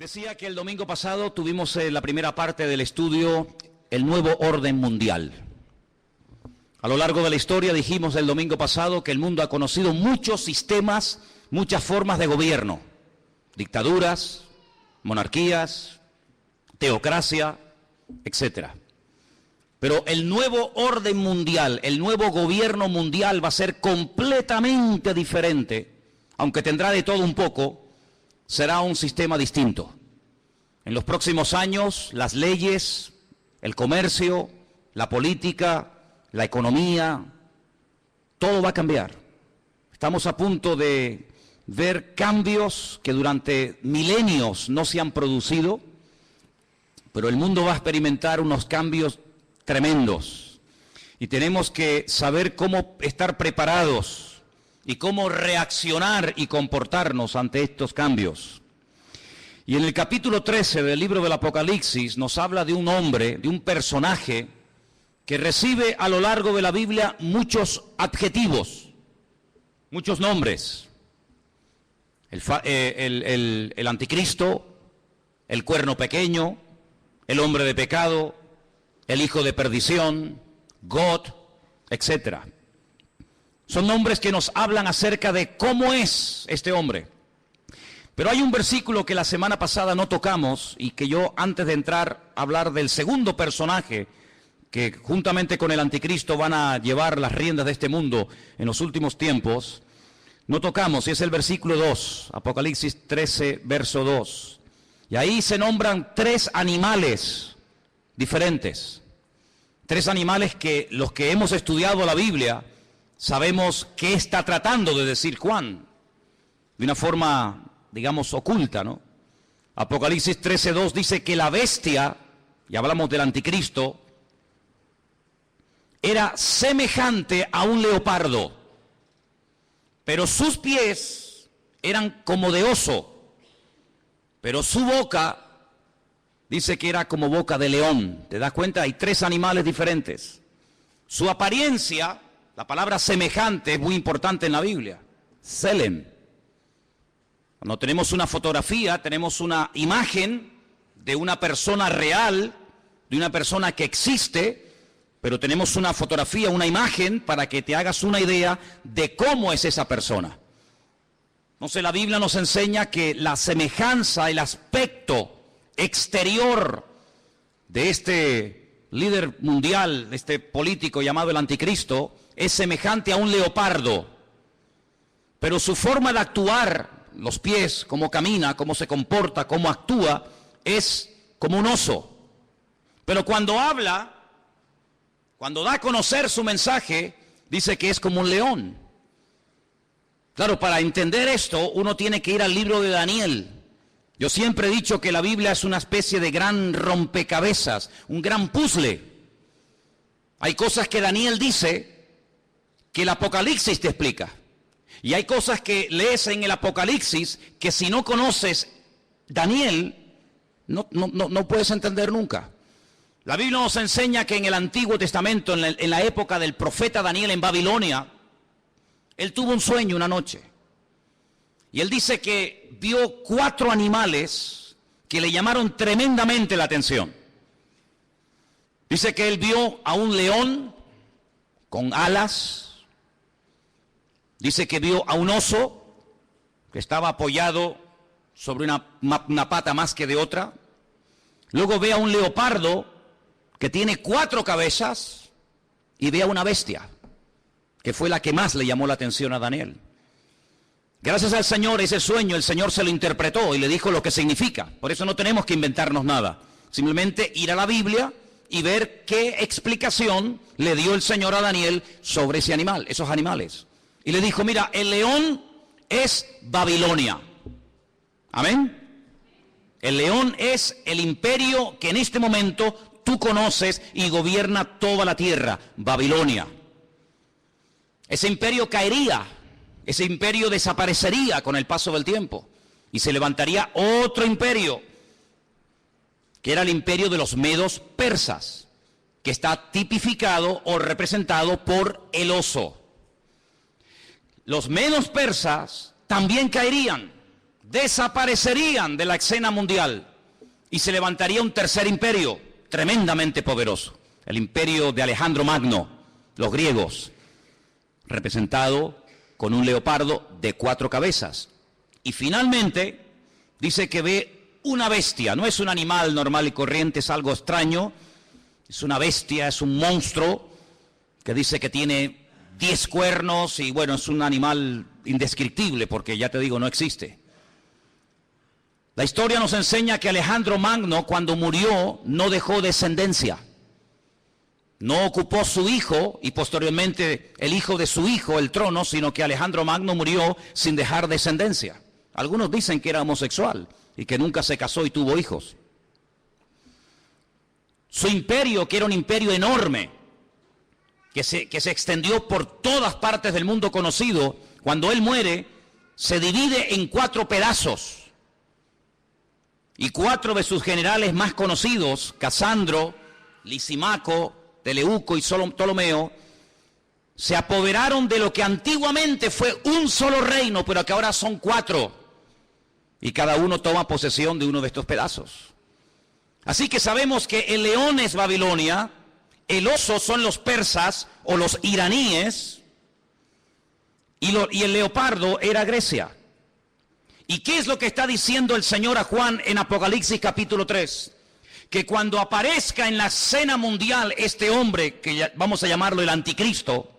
Decía que el domingo pasado tuvimos la primera parte del estudio, el nuevo orden mundial. A lo largo de la historia dijimos el domingo pasado que el mundo ha conocido muchos sistemas, muchas formas de gobierno, dictaduras, monarquías, teocracia, etc. Pero el nuevo orden mundial, el nuevo gobierno mundial va a ser completamente diferente, aunque tendrá de todo un poco. Será un sistema distinto. En los próximos años, las leyes, el comercio, la política, la economía, todo va a cambiar. Estamos a punto de ver cambios que durante milenios no se han producido, pero el mundo va a experimentar unos cambios tremendos. Y tenemos que saber cómo estar preparados y cómo reaccionar y comportarnos ante estos cambios. Y en el capítulo 13 del libro del Apocalipsis nos habla de un hombre, de un personaje que recibe a lo largo de la Biblia muchos adjetivos, muchos nombres. El anticristo, el cuerno pequeño, el hombre de pecado, el hijo de perdición, God, etcétera. Son nombres que nos hablan acerca de cómo es este hombre. Pero hay un versículo que la semana pasada no tocamos y que yo, antes de entrar a hablar del segundo personaje que juntamente con el anticristo van a llevar las riendas de este mundo en los últimos tiempos, no tocamos, y es el versículo 2, Apocalipsis 13, verso 2. Y ahí se nombran 3 animales diferentes. 3 animales que los que hemos estudiado la Biblia sabemos qué está tratando de decir Juan, de una forma, digamos, oculta, ¿no? Apocalipsis 13:2 dice que la bestia, y hablamos del anticristo, era semejante a un leopardo, pero sus pies eran como de oso, pero su boca dice que era como boca de león. ¿Te das cuenta? Hay 3 animales diferentes. Su apariencia, la palabra semejante es muy importante en la Biblia. Selem. Cuando tenemos una fotografía, tenemos una imagen de una persona real, de una persona que existe, pero tenemos una fotografía, una imagen para que te hagas una idea de cómo es esa persona. Entonces la Biblia nos enseña que la semejanza, el aspecto exterior de este líder mundial, de este político llamado el anticristo, es semejante a un leopardo, pero su forma de actuar, los pies, cómo camina, cómo se comporta, cómo actúa, es como un oso. Pero cuando habla, cuando da a conocer su mensaje, dice que es como un león. Claro, para entender esto, uno tiene que ir al libro de Daniel. Yo siempre he dicho que la Biblia es una especie de gran rompecabezas, un gran puzzle. Hay cosas que Daniel dice que el Apocalipsis te explica. Y hay cosas que lees en el Apocalipsis que si no conoces Daniel, no puedes entender nunca. La Biblia nos enseña que en el Antiguo Testamento, en la época del profeta Daniel en Babilonia, él tuvo un sueño una noche. Y él dice que vio 4 animales que le llamaron tremendamente la atención. Dice que él vio a un león con alas. Dice que vio a un oso que estaba apoyado sobre una pata más que de otra. Luego ve a un leopardo que tiene 4 cabezas y ve a una bestia, que fue la que más le llamó la atención a Daniel. Gracias al Señor, ese sueño el Señor se lo interpretó y le dijo lo que significa. Por eso no tenemos que inventarnos nada. Simplemente ir a la Biblia y ver qué explicación le dio el Señor a Daniel sobre ese animal, esos animales. Y le dijo, mira, el león es Babilonia. Amén. El león es el imperio que en este momento tú conoces y gobierna toda la tierra, Babilonia. Ese imperio caería, ese imperio desaparecería con el paso del tiempo y se levantaría otro imperio, que era el imperio de los medos persas, que está tipificado o representado por el oso. Los medos persas también caerían, desaparecerían de la escena mundial y se levantaría un tercer imperio tremendamente poderoso, el imperio de Alejandro Magno, los griegos, representado con un leopardo de 4 cabezas. Y finalmente dice que ve una bestia, no es un animal normal y corriente, es algo extraño, es una bestia, es un monstruo que dice que tiene 10 cuernos y bueno, es un animal indescriptible porque ya te digo, no existe. La historia nos enseña que Alejandro Magno cuando murió no dejó descendencia. No ocupó su hijo y posteriormente el hijo de su hijo el trono, sino que Alejandro Magno murió sin dejar descendencia. Algunos dicen que era homosexual y que nunca se casó y tuvo hijos. Su imperio, que era un imperio enorme, que se extendió por todas partes del mundo conocido, cuando él muere, se divide en 4 pedazos. Y 4 de sus generales más conocidos, Casandro, Lisimaco, Teleuco y Ptolomeo, se apoderaron de lo que antiguamente fue un solo reino, pero que ahora son 4. Y cada uno toma posesión de uno de estos pedazos. Así que sabemos que el león es Babilonia, el oso son los persas o los iraníes, y el leopardo era Grecia. ¿Y qué es lo que está diciendo el Señor a Juan en Apocalipsis capítulo 3? Que cuando aparezca en la escena mundial este hombre, que vamos a llamarlo el anticristo,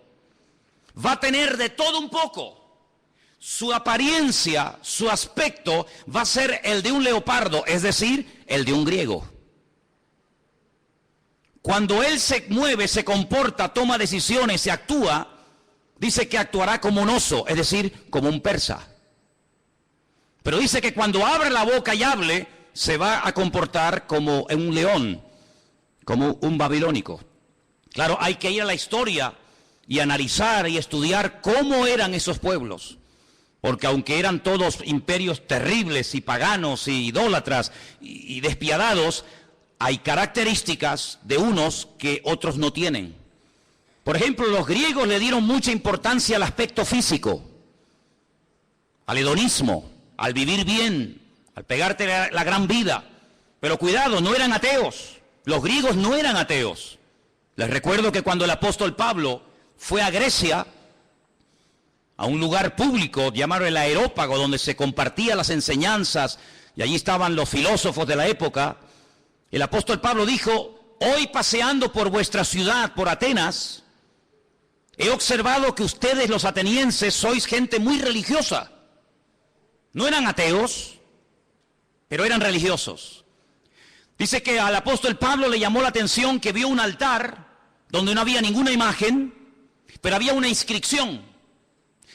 va a tener de todo un poco. Su apariencia, su aspecto va a ser el de un leopardo, es decir, el de un griego. Cuando él se mueve, se comporta, toma decisiones, se actúa, dice que actuará como un oso, es decir, como un persa. Pero dice que cuando abra la boca y hable, se va a comportar como un león, como un babilónico. Claro, hay que ir a la historia y analizar y estudiar cómo eran esos pueblos. Porque aunque eran todos imperios terribles y paganos y idólatras y despiadados, hay características de unos que otros no tienen. Por ejemplo, los griegos le dieron mucha importancia al aspecto físico, al hedonismo, al vivir bien, al pegarte la gran vida. Pero cuidado, no eran ateos. Los griegos no eran ateos. Les recuerdo que cuando el apóstol Pablo fue a Grecia, a un lugar público llamado el Areópago, donde se compartían las enseñanzas, y allí estaban los filósofos de la época, el apóstol Pablo dijo: hoy paseando por vuestra ciudad, por Atenas, he observado que ustedes los atenienses sois gente muy religiosa. No eran ateos, pero eran religiosos. Dice que al apóstol Pablo le llamó la atención que vio un altar donde no había ninguna imagen, pero había una inscripción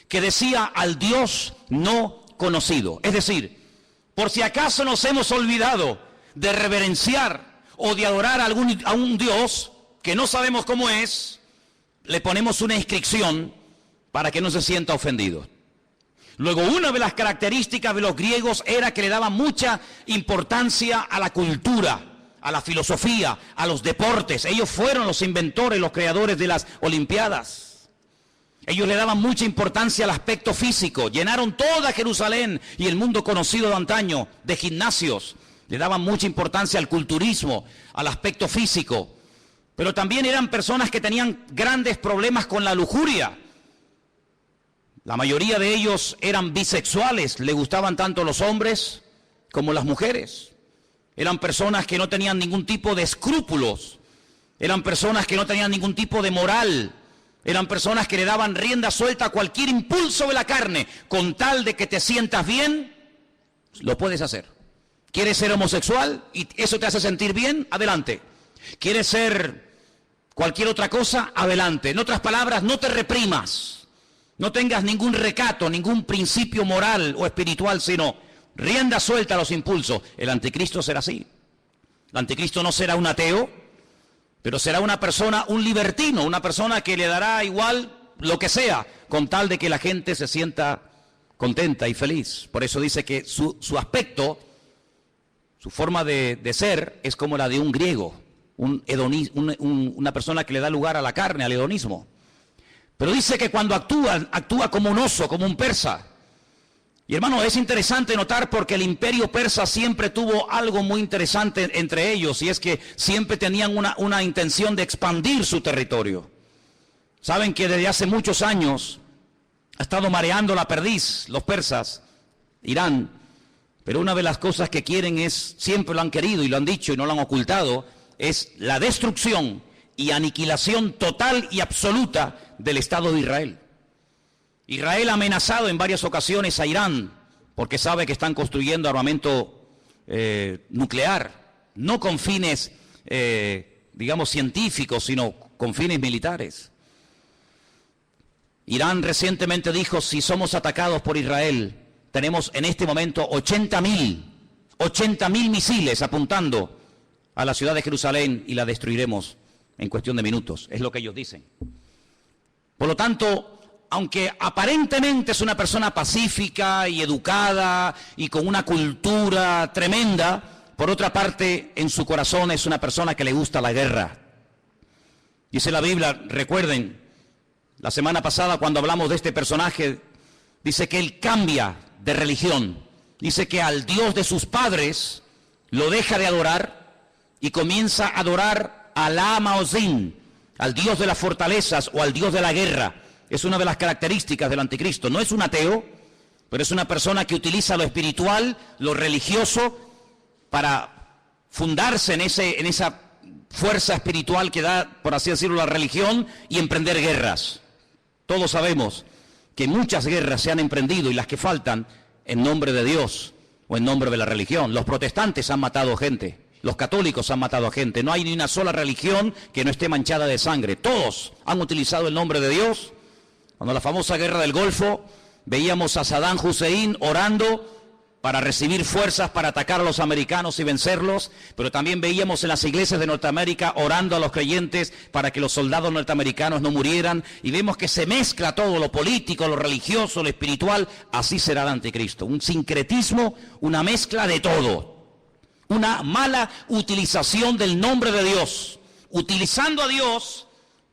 que decía: al Dios no conocido. Es decir, por si acaso nos hemos olvidado de reverenciar o de adorar a un Dios que no sabemos cómo es, le ponemos una inscripción para que no se sienta ofendido. Luego, una de las características de los griegos era que le daban mucha importancia a la cultura, a la filosofía, a los deportes. Ellos fueron los inventores, los creadores de las Olimpiadas. Ellos le daban mucha importancia al aspecto físico. Llenaron toda Jerusalén y el mundo conocido de antaño de gimnasios. Le daban mucha importancia al culturismo, al aspecto físico. Pero también eran personas que tenían grandes problemas con la lujuria. La mayoría de ellos eran bisexuales, le gustaban tanto los hombres como las mujeres. Eran personas que no tenían ningún tipo de escrúpulos, eran personas que no tenían ningún tipo de moral, eran personas que le daban rienda suelta a cualquier impulso de la carne, con tal de que te sientas bien, lo puedes hacer. ¿Quieres ser homosexual y eso te hace sentir bien? Adelante. ¿Quieres ser cualquier otra cosa? Adelante. En otras palabras, no te reprimas. No tengas ningún recato, ningún principio moral o espiritual, sino rienda suelta a los impulsos. El anticristo será así. El anticristo no será un ateo, pero será una persona, un libertino, una persona que le dará igual lo que sea, con tal de que la gente se sienta contenta y feliz. Por eso dice que su aspecto, su forma de ser, es como la de un griego, una persona que le da lugar a la carne, al hedonismo. Pero dice que cuando actúa como un oso, como un persa. Y hermano, es interesante notar porque el imperio persa siempre tuvo algo muy interesante entre ellos, y es que siempre tenían una intención de expandir su territorio. Saben que desde hace muchos años ha estado mareando la perdiz los persas, Irán, pero una de las cosas que quieren es, siempre lo han querido y lo han dicho y no lo han ocultado, es la destrucción y aniquilación total y absoluta del Estado de Israel. Israel ha amenazado en varias ocasiones a Irán porque sabe que están construyendo armamento nuclear, no con fines, digamos, científicos, sino con fines militares. Irán recientemente dijo, si somos atacados por Israel, tenemos en este momento 80.000 misiles apuntando a la ciudad de Jerusalén y la destruiremos en cuestión de minutos, es lo que ellos dicen. Por lo tanto, aunque aparentemente es una persona pacífica y educada y con una cultura tremenda, por otra parte, en su corazón es una persona que le gusta la guerra. Dice la Biblia, recuerden, la semana pasada cuando hablamos de este personaje, dice que él cambia de religión. Dice que al Dios de sus padres lo deja de adorar y comienza a adorar a Alá Maozín, al Dios de las fortalezas o al Dios de la guerra. Es una de las características del anticristo. No es un ateo, pero es una persona que utiliza lo espiritual, lo religioso, para fundarse en esa fuerza espiritual que da, por así decirlo, la religión, y emprender guerras. Todos sabemos que muchas guerras se han emprendido y las que faltan en nombre de Dios o en nombre de la religión. Los protestantes han matado gente, los católicos han matado a gente. No hay ni una sola religión que no esté manchada de sangre. Todos han utilizado el nombre de Dios. Cuando la famosa guerra del Golfo, veíamos a Saddam Hussein orando para recibir fuerzas para atacar a los americanos y vencerlos, pero también veíamos en las iglesias de Norteamérica orando a los creyentes para que los soldados norteamericanos no murieran, y vemos que se mezcla todo, lo político, lo religioso, lo espiritual. Así será el anticristo, un sincretismo, una mezcla de todo, una mala utilización del nombre de Dios, utilizando a Dios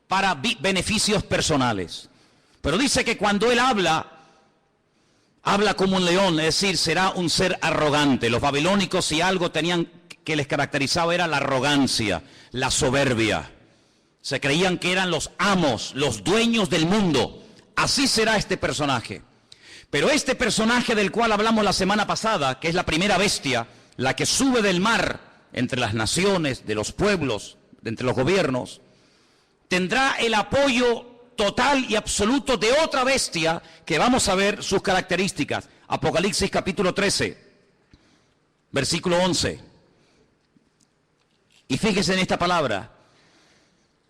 para beneficios personales. Pero dice que cuando él habla como un león, es decir, será un ser arrogante. Los babilónicos, si algo tenían que les caracterizaba, era la arrogancia, la soberbia. Se creían que eran los amos, los dueños del mundo. Así será este personaje. Pero este personaje del cual hablamos la semana pasada, que es la primera bestia, la que sube del mar entre las naciones, de los pueblos, entre los gobiernos, tendrá el apoyo total y absoluto de otra bestia que vamos a ver sus características. Apocalipsis capítulo 13, versículo 11. Y fíjese en esta palabra.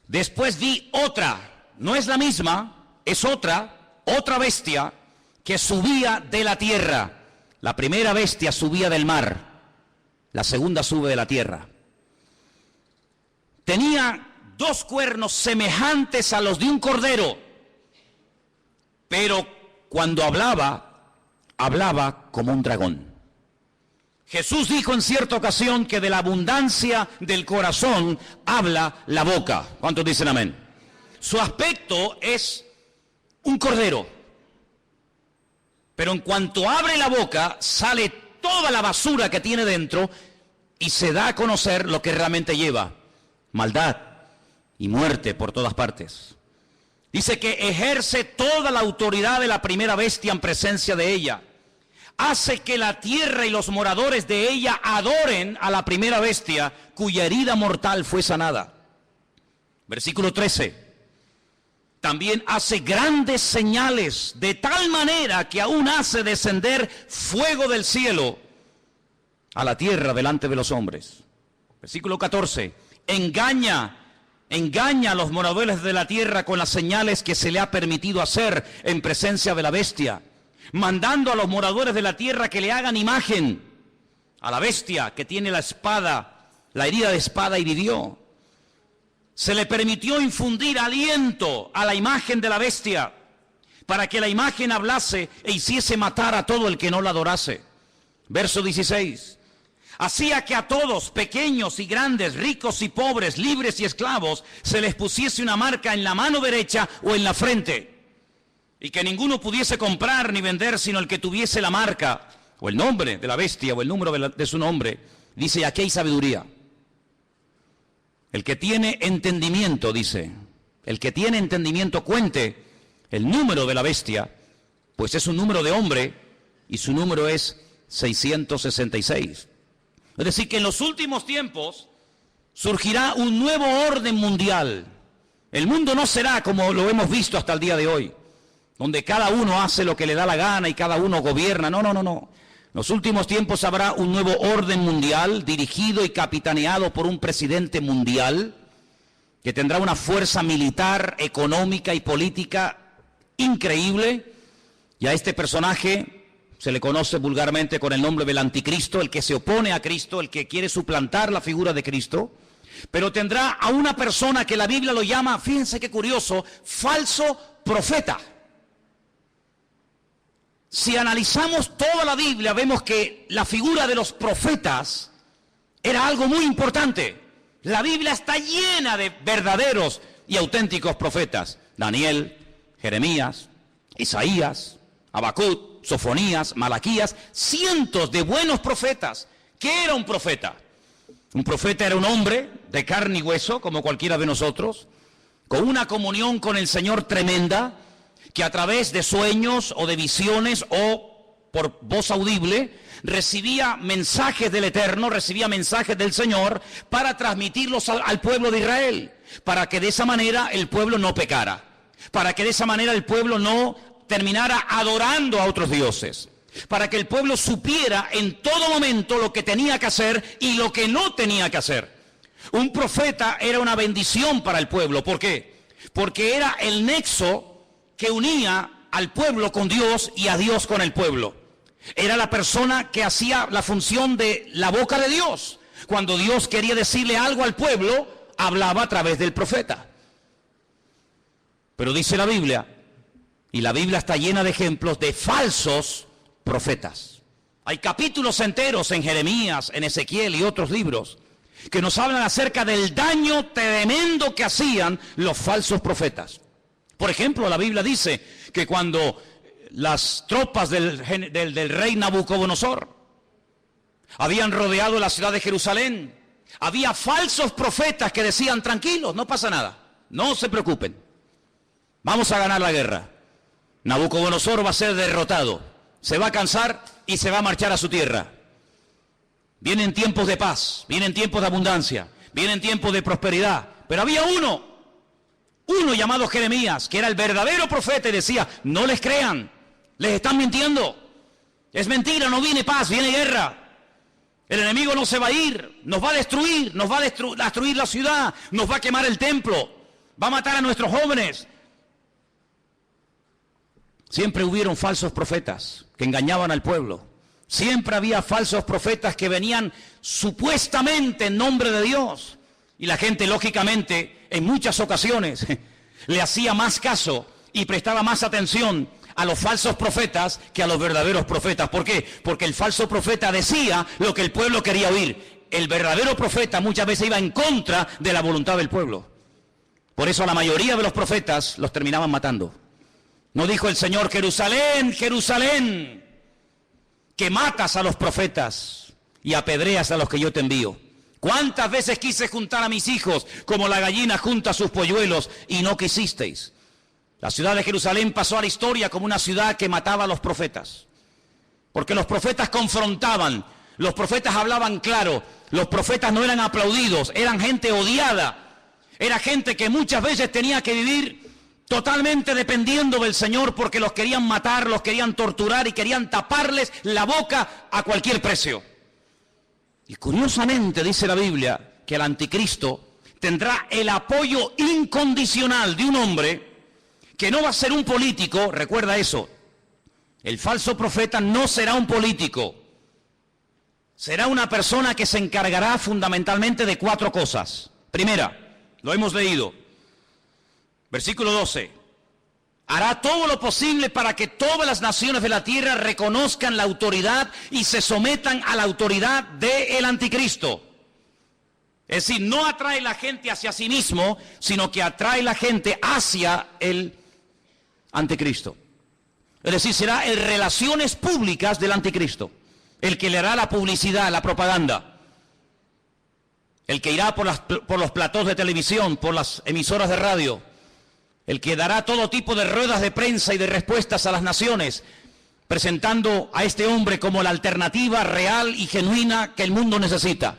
Después vi otra, no es la misma, es otra bestia que subía de la tierra. La primera bestia subía del mar, la segunda sube de la tierra. Tenía 2 cuernos semejantes a los de un cordero, pero cuando hablaba como un dragón. Jesús dijo en cierta ocasión que de la abundancia del corazón habla la boca. ¿Cuántos dicen amén? Su aspecto es un cordero, pero en cuanto abre la boca sale toda la basura que tiene dentro y se da a conocer lo que realmente lleva: maldad y muerte por todas partes. Dice que ejerce toda la autoridad de la primera bestia en presencia de ella. Hace que la tierra y los moradores de ella adoren a la primera bestia, cuya herida mortal fue sanada. Versículo 13. También hace grandes señales, de tal manera que aún hace descender fuego del cielo a la tierra delante de los hombres. Versículo 14. Engaña a los moradores de la tierra con las señales que se le ha permitido hacer en presencia de la bestia, mandando a los moradores de la tierra que le hagan imagen a la bestia que tiene la espada, la herida de espada, y hirió. Se le permitió infundir aliento a la imagen de la bestia para que la imagen hablase e hiciese matar a todo el que no la adorase. Verso 16. Hacía que a todos, pequeños y grandes, ricos y pobres, libres y esclavos, se les pusiese una marca en la mano derecha o en la frente. y que ninguno pudiese comprar ni vender sino el que tuviese la marca o el nombre de la bestia o el número de su nombre. Dice, aquí hay sabiduría. El que tiene entendimiento, dice, el que tiene entendimiento cuente el número de la bestia, pues es un número de hombre y su número es 666. Es decir, que en los últimos tiempos surgirá un nuevo orden mundial. El mundo no será como lo hemos visto hasta el día de hoy, donde cada uno hace lo que le da la gana y cada uno gobierna. No. En los últimos tiempos habrá un nuevo orden mundial dirigido y capitaneado por un presidente mundial que tendrá una fuerza militar, económica y política increíble. Y a este personaje se le conoce vulgarmente con el nombre del anticristo, el que se opone a Cristo, el que quiere suplantar la figura de Cristo. Pero tendrá a una persona que la Biblia lo llama, fíjense qué curioso, falso profeta. Si analizamos toda la Biblia, vemos que la figura de los profetas era algo muy importante. La Biblia está llena de verdaderos y auténticos profetas. Daniel, Jeremías, Isaías, Habacuc, Sofonías, Malaquías, cientos de buenos profetas. ¿Qué era un profeta? Un profeta era un hombre de carne y hueso, como cualquiera de nosotros, con una comunión con el Señor tremenda, que a través de sueños o de visiones o por voz audible recibía mensajes del Eterno, recibía mensajes del Señor para transmitirlos al pueblo de Israel, para que de esa manera el pueblo no pecara, para que de esa manera el pueblo no terminara adorando a otros dioses, para que el pueblo supiera en todo momento lo que tenía que hacer y lo que no tenía que hacer. Un profeta era una bendición para el pueblo. ¿Por qué? Porque era el nexo que unía al pueblo con Dios y a Dios con el pueblo. Era la persona que hacía la función de la boca de Dios. Cuando Dios quería decirle algo al pueblo, hablaba a través del profeta. Pero dice la Biblia, y la Biblia está llena de ejemplos de falsos profetas. Hay capítulos enteros en Jeremías, en Ezequiel y otros libros que nos hablan acerca del daño tremendo que hacían los falsos profetas. Por ejemplo, la Biblia dice que cuando las tropas del rey Nabucodonosor habían rodeado la ciudad de Jerusalén, había falsos profetas que decían, tranquilos, no pasa nada, no se preocupen, vamos a ganar la guerra. Nabucodonosor va a ser derrotado, se va a cansar y se va a marchar a su tierra. Vienen tiempos de paz, vienen tiempos de abundancia, vienen tiempos de prosperidad, pero había uno llamado Jeremías, que era el verdadero profeta, y decía, no les crean, les están mintiendo, es mentira, no viene paz, viene guerra, el enemigo no se va a ir, nos va a destruir, nos va a destruir la ciudad, nos va a quemar el templo, va a matar a nuestros jóvenes. Siempre hubieron falsos profetas que engañaban al pueblo, siempre había falsos profetas que venían supuestamente en nombre de Dios, y la gente lógicamente en muchas ocasiones le hacía más caso y prestaba más atención a los falsos profetas que a los verdaderos profetas. ¿Por qué? Porque el falso profeta decía lo que el pueblo quería oír. El verdadero profeta muchas veces iba en contra de la voluntad del pueblo. Por eso a la mayoría de los profetas los terminaban matando. ¿No dijo el Señor, Jerusalén, Jerusalén, que matas a los profetas y apedreas a los que yo te envío? ¿Cuántas veces quise juntar a mis hijos como la gallina junta sus polluelos y no quisisteis? La ciudad de Jerusalén pasó a la historia como una ciudad que mataba a los profetas. Porque los profetas confrontaban, los profetas hablaban claro, los profetas no eran aplaudidos, eran gente odiada. Era gente que muchas veces tenía que vivir totalmente dependiendo del Señor porque los querían matar, los querían torturar y querían taparles la boca a cualquier precio. Y curiosamente dice la Biblia que el anticristo tendrá el apoyo incondicional de un hombre que no va a ser un político, recuerda eso. El falso profeta no será un político, será una persona que se encargará fundamentalmente de 4 cosas. Primera, lo hemos leído, versículo 12. Hará todo lo posible para que todas las naciones de la tierra reconozcan la autoridad y se sometan a la autoridad del anticristo. Es decir, no atrae la gente hacia sí mismo, sino que atrae la gente hacia el anticristo. Es decir, será en relaciones públicas del anticristo, el que le hará la publicidad, la propaganda, el que irá por los platós de televisión, por las emisoras de radio, el que dará todo tipo de ruedas de prensa y de respuestas a las naciones, presentando a este hombre como la alternativa real y genuina que el mundo necesita.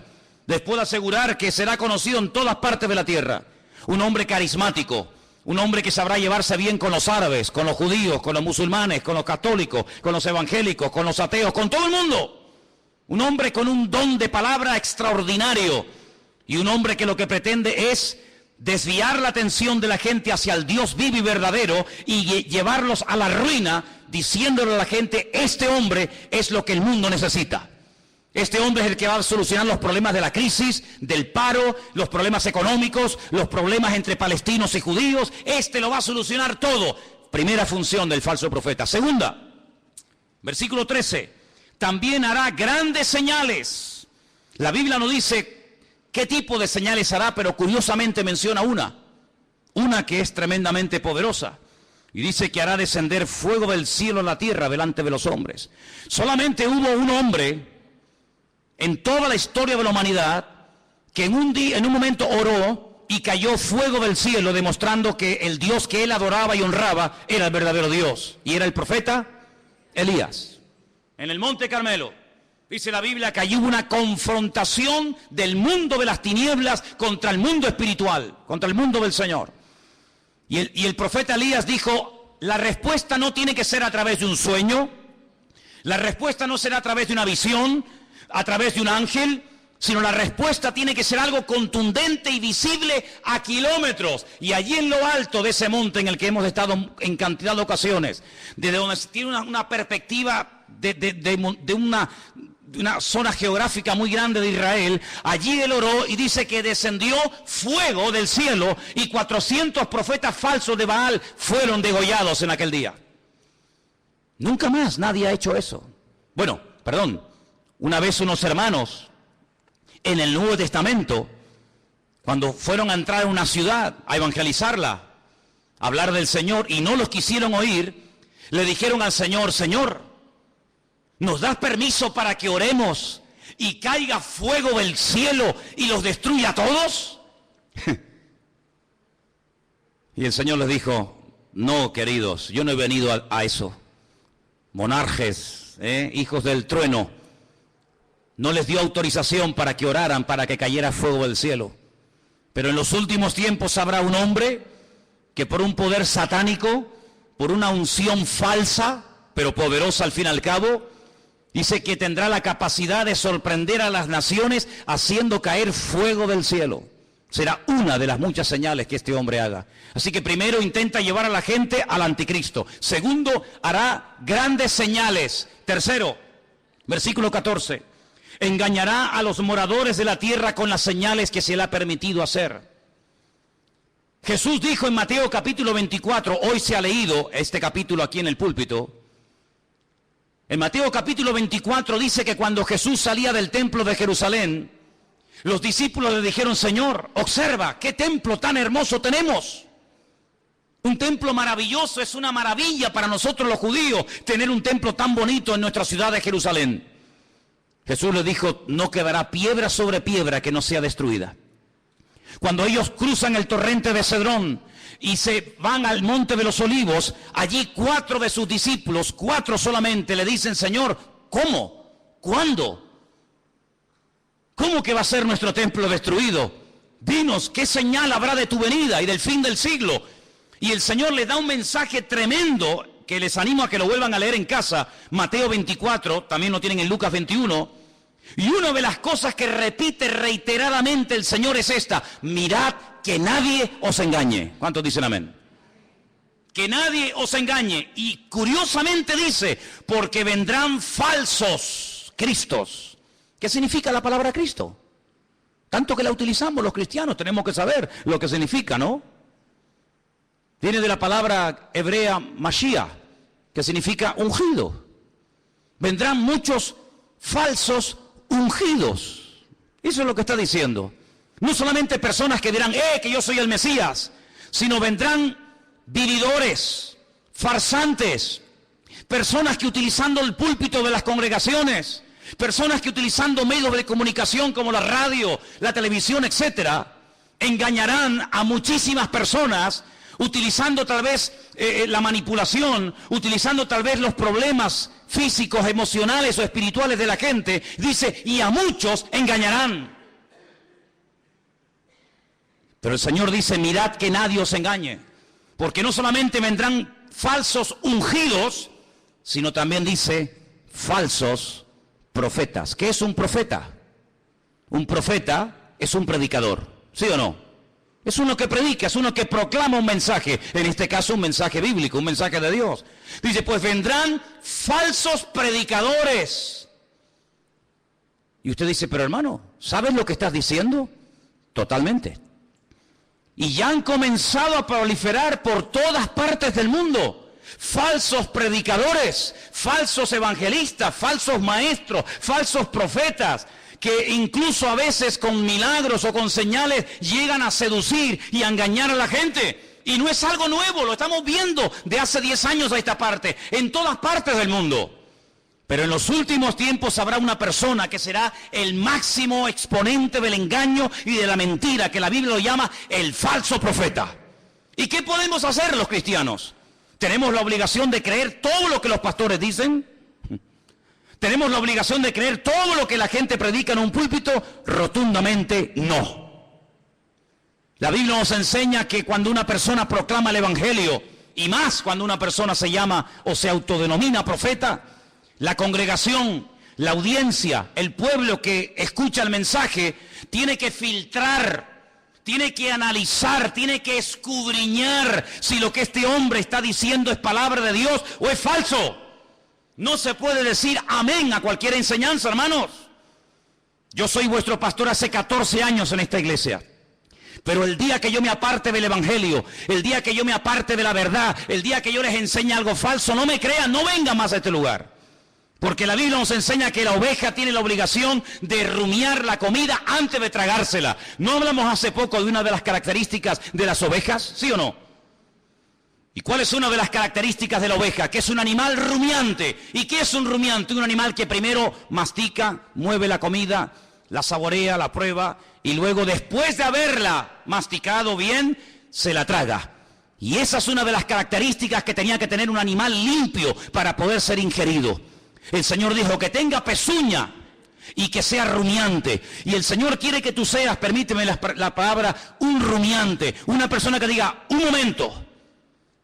Les puedo asegurar que será conocido en todas partes de la tierra. Un hombre carismático, un hombre que sabrá llevarse bien con los árabes, con los judíos, con los musulmanes, con los católicos, con los evangélicos, con los ateos, con todo el mundo. Un hombre con un don de palabra extraordinario y un hombre que lo que pretende es desviar la atención de la gente hacia el Dios vivo y verdadero y llevarlos a la ruina, diciéndole a la gente, este hombre es lo que el mundo necesita. Este hombre es el que va a solucionar los problemas de la crisis, del paro, los problemas económicos, los problemas entre palestinos y judíos. Este lo va a solucionar todo. Primera función del falso profeta. Segunda, versículo 13. También hará grandes señales. La Biblia no dice qué tipo de señales hará, pero curiosamente menciona una que es tremendamente poderosa. Y dice que hará descender fuego del cielo a la tierra delante de los hombres. Solamente hubo un hombre en toda la historia de la humanidad que en un momento oró y cayó fuego del cielo, demostrando que el Dios que él adoraba y honraba era el verdadero Dios. Y era el profeta Elías. En el monte Carmelo, dice la Biblia que allí hubo una confrontación del mundo de las tinieblas contra el mundo espiritual, contra el mundo del Señor. Y el profeta Elías dijo, la respuesta no tiene que ser a través de un sueño, la respuesta no será a través de una visión, a través de un ángel, sino la respuesta tiene que ser algo contundente y visible a kilómetros. Y allí en lo alto de ese monte en el que hemos estado en cantidad de ocasiones, desde donde se tiene una perspectiva de una zona geográfica muy grande de Israel, allí él oró y dice que descendió fuego del cielo y 400 profetas falsos de Baal fueron degollados en aquel día. Nunca más nadie ha hecho eso. Bueno, perdón, una vez unos hermanos en el Nuevo Testamento, cuando fueron a entrar a una ciudad a evangelizarla, a hablar del Señor y no los quisieron oír, le dijeron al Señor, Señor, ¿nos das permiso para que oremos y caiga fuego del cielo y los destruya a todos? Y el Señor les dijo, no, queridos, yo no he venido a eso. Monarjes, hijos del trueno, no les dio autorización para que oraran, para que cayera fuego del cielo. Pero en los últimos tiempos habrá un hombre que por un poder satánico, por una unción falsa, pero poderosa al fin y al cabo, dice que tendrá la capacidad de sorprender a las naciones haciendo caer fuego del cielo. Será una de las muchas señales que este hombre haga. Así que primero intenta llevar a la gente al anticristo. Segundo, hará grandes señales. Tercero, versículo 14. Engañará a los moradores de la tierra con las señales que se le ha permitido hacer. Jesús dijo en Mateo capítulo 24, hoy se ha leído este capítulo aquí en el púlpito. En Mateo capítulo 24 dice que cuando Jesús salía del templo de Jerusalén, los discípulos le dijeron, Señor, observa, qué templo tan hermoso tenemos. Un templo maravilloso, es una maravilla para nosotros los judíos tener un templo tan bonito en nuestra ciudad de Jerusalén. Jesús les dijo, no quedará piedra sobre piedra que no sea destruida. Cuando ellos cruzan el torrente de Cedrón y se van al monte de los olivos, allí 4 de sus discípulos, 4 solamente, le dicen, Señor, ¿cómo? ¿Cuándo? ¿Cómo que va a ser nuestro templo destruido? Dinos, ¿qué señal habrá de tu venida y del fin del siglo? Y el Señor les da un mensaje tremendo que les animo a que lo vuelvan a leer en casa. Mateo 24, también lo tienen en Lucas 21. Y una de las cosas que repite reiteradamente el Señor es esta: mirad que nadie os engañe. ¿Cuántos dicen amén? Que nadie os engañe. Y curiosamente dice, porque vendrán falsos cristos. ¿Qué significa la palabra Cristo? Tanto que la utilizamos los cristianos, tenemos que saber lo que significa, ¿no? Viene de la palabra hebrea Mashiach, que significa ungido. Vendrán muchos falsos ungidos. Eso es lo que está diciendo. No solamente personas que dirán, que yo soy el Mesías, sino vendrán vividores, farsantes, Personas que utilizando el púlpito de las congregaciones, personas que utilizando medios de comunicación como la radio, la televisión, etcétera, engañarán a muchísimas personas utilizando tal vez la manipulación, utilizando tal vez los problemas físicos, emocionales o espirituales de la gente. Dice, y a muchos engañarán. Pero el Señor dice, mirad que nadie os engañe, porque no solamente vendrán falsos ungidos, sino también dice falsos profetas. ¿Qué es un profeta? Un profeta es un predicador, ¿sí o no? Es uno que predica, es uno que proclama un mensaje, en este caso un mensaje bíblico, un mensaje de Dios. Dice, pues vendrán falsos predicadores. Y usted dice, pero hermano, ¿sabes lo que estás diciendo? Totalmente. Y ya han comenzado a proliferar por todas partes del mundo. Falsos predicadores, falsos evangelistas, falsos maestros, falsos profetas, que incluso a veces con milagros o con señales llegan a seducir y a engañar a la gente. Y no es algo nuevo, lo estamos viendo de hace 10 años a esta parte, en todas partes del mundo. Pero en los últimos tiempos habrá una persona que será el máximo exponente del engaño y de la mentira, que la Biblia lo llama el falso profeta. ¿Y qué podemos hacer los cristianos? ¿Tenemos la obligación de creer todo lo que los pastores dicen? ¿Tenemos la obligación de creer todo lo que la gente predica en un púlpito? Rotundamente no. La Biblia nos enseña que cuando una persona proclama el Evangelio, y más cuando una persona se llama o se autodenomina profeta, la congregación, la audiencia, el pueblo que escucha el mensaje, tiene que filtrar, tiene que analizar, tiene que escudriñar si lo que este hombre está diciendo es palabra de Dios o es falso. No se puede decir amén a cualquier enseñanza, hermanos. Yo soy vuestro pastor hace 14 años en esta iglesia. Pero el día que yo me aparte del Evangelio, el día que yo me aparte de la verdad, el día que yo les enseñe algo falso, no me crean, no vengan más a este lugar. Porque la Biblia nos enseña que la oveja tiene la obligación de rumiar la comida antes de tragársela. ¿No hablamos hace poco de una de las características de las ovejas? ¿Sí o no? ¿Y cuál es una de las características de la oveja? Que es un animal rumiante. ¿Y qué es un rumiante? Un animal que primero mastica, mueve la comida, la saborea, la prueba, y luego después de haberla masticado bien, se la traga. Y esa es una de las características que tenía que tener un animal limpio para poder ser ingerido. El Señor dijo que tenga pezuña y que sea rumiante. Y el Señor quiere que tú seas, permíteme la palabra, un rumiante. Una persona que diga, un momento,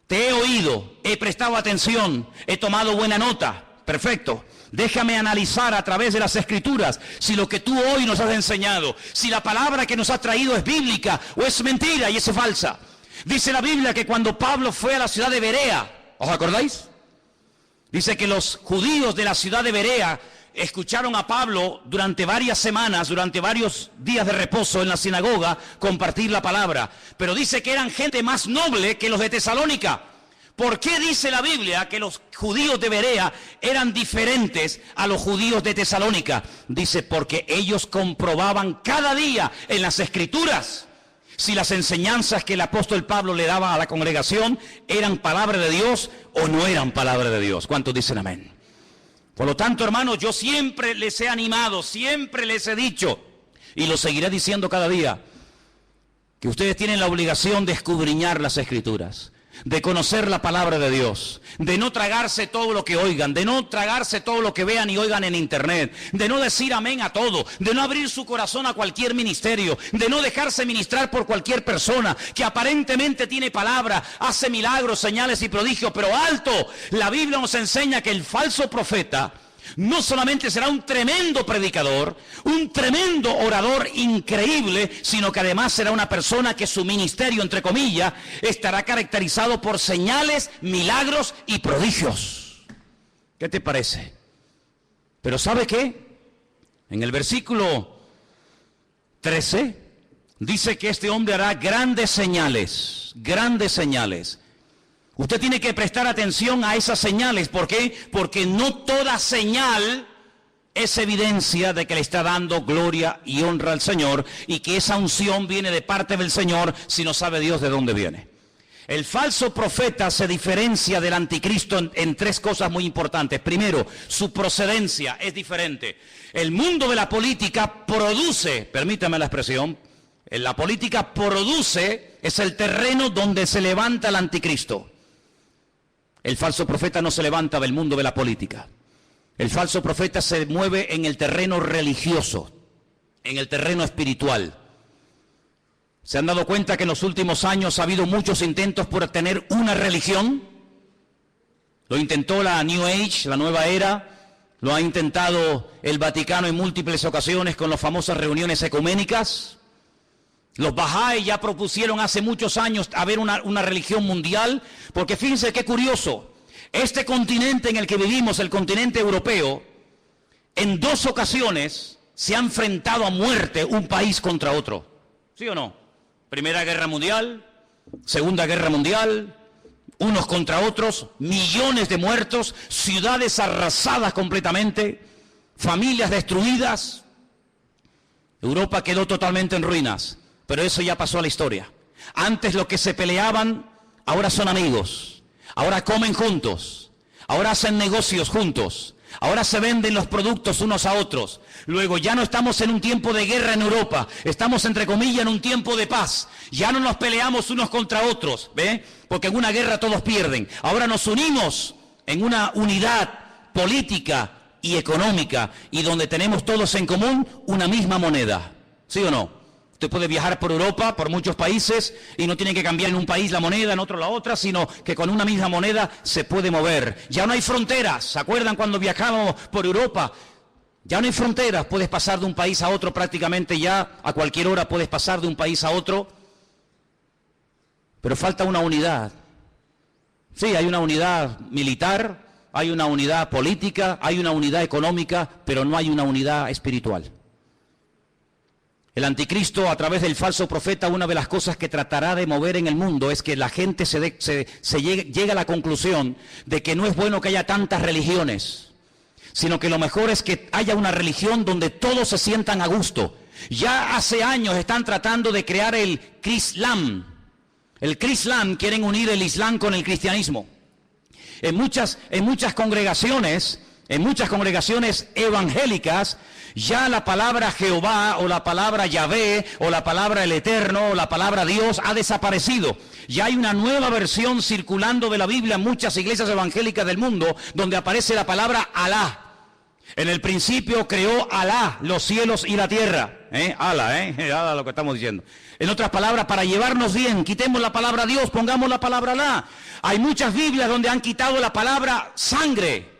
te he oído, he prestado atención, he tomado buena nota. Perfecto. Déjame analizar a través de las Escrituras si lo que tú hoy nos has enseñado, si la palabra que nos has traído es bíblica o es mentira y es falsa. Dice la Biblia que cuando Pablo fue a la ciudad de Berea, ¿os acordáis? Dice que los judíos de la ciudad de Berea escucharon a Pablo durante varias semanas, durante varios días de reposo en la sinagoga, compartir la palabra. Pero dice que eran gente más noble que los de Tesalónica. ¿Por qué dice la Biblia que los judíos de Berea eran diferentes a los judíos de Tesalónica? Dice, porque ellos comprobaban cada día en las Escrituras si las enseñanzas que el apóstol Pablo le daba a la congregación eran palabra de Dios o no eran palabra de Dios. ¿Cuántos dicen amén? Por lo tanto, hermanos, yo siempre les he animado, siempre les he dicho, y lo seguiré diciendo cada día, que ustedes tienen la obligación de escudriñar las Escrituras, de conocer la palabra de Dios, de no tragarse todo lo que oigan, de no tragarse todo lo que vean y oigan en internet, de no decir amén a todo, de no abrir su corazón a cualquier ministerio, de no dejarse ministrar por cualquier persona que aparentemente tiene palabra, hace milagros, señales y prodigios, pero alto, la Biblia nos enseña que el falso profeta no solamente será un tremendo predicador, un tremendo orador increíble, sino que además será una persona que su ministerio, entre comillas, estará caracterizado por señales, milagros y prodigios. ¿Qué te parece? Pero ¿sabe qué? En el versículo 13 dice que este hombre hará grandes señales, grandes señales. Usted tiene que prestar atención a esas señales. ¿Por qué? Porque no toda señal es evidencia de que le está dando gloria y honra al Señor y que esa unción viene de parte del Señor si no sabe Dios de dónde viene. El falso profeta se diferencia del anticristo en tres cosas muy importantes. Primero, su procedencia es diferente. El mundo de la política produce, permítame la expresión, la política produce, es el terreno donde se levanta el anticristo. El falso profeta no se levanta del mundo de la política. El falso profeta se mueve en el terreno religioso, en el terreno espiritual. ¿Se han dado cuenta que en los últimos años ha habido muchos intentos por tener una religión? Lo intentó la New Age, la nueva era, lo ha intentado el Vaticano en múltiples ocasiones con las famosas reuniones ecuménicas. Los Bahá'í ya propusieron hace muchos años haber una religión mundial, porque fíjense qué curioso, este continente en el que vivimos, el continente europeo, en 2 ocasiones se ha enfrentado a muerte un país contra otro. ¿Sí o no? Primera Guerra Mundial, Segunda Guerra Mundial, unos contra otros, millones de muertos, ciudades arrasadas completamente, familias destruidas. Europa quedó totalmente en ruinas, pero eso ya pasó a la historia. Antes los que se peleaban, ahora son amigos, ahora comen juntos, ahora hacen negocios juntos. Ahora se venden los productos unos a otros. Luego ya no estamos en un tiempo de guerra en Europa. Estamos, entre comillas, en un tiempo de paz. Ya no nos peleamos unos contra otros, ¿ve? Porque en una guerra todos pierden. Ahora nos unimos en una unidad política y económica y donde tenemos todos en común una misma moneda. ¿Sí o no? Usted puede viajar por Europa, por muchos países, y no tiene que cambiar en un país la moneda, en otro la otra, sino que con una misma moneda se puede mover. Ya no hay fronteras. ¿Se acuerdan cuando viajamos por Europa? Ya no hay fronteras. Puedes pasar de un país a otro prácticamente ya. A cualquier hora puedes pasar de un país a otro. Pero falta una unidad. Sí, hay una unidad militar, hay una unidad política, hay una unidad económica, pero no hay una unidad espiritual. El anticristo, a través del falso profeta, una de las cosas que tratará de mover en el mundo es que la gente llegue a la conclusión de que no es bueno que haya tantas religiones, sino que lo mejor es que haya una religión donde todos se sientan a gusto. Ya hace años están tratando de crear el Crislam. El Crislam, quieren unir el Islam con el cristianismo. En muchas congregaciones evangélicas, ya la palabra Jehová o la palabra Yahvé o la palabra el Eterno o la palabra Dios ha desaparecido. Ya hay una nueva versión circulando de la Biblia en muchas iglesias evangélicas del mundo donde aparece la palabra Alá. En el principio creó Alá los cielos y la tierra. Alá lo que estamos diciendo. En otras palabras, para llevarnos bien, quitemos la palabra Dios, pongamos la palabra Alá. Hay muchas Biblias donde han quitado la palabra sangre.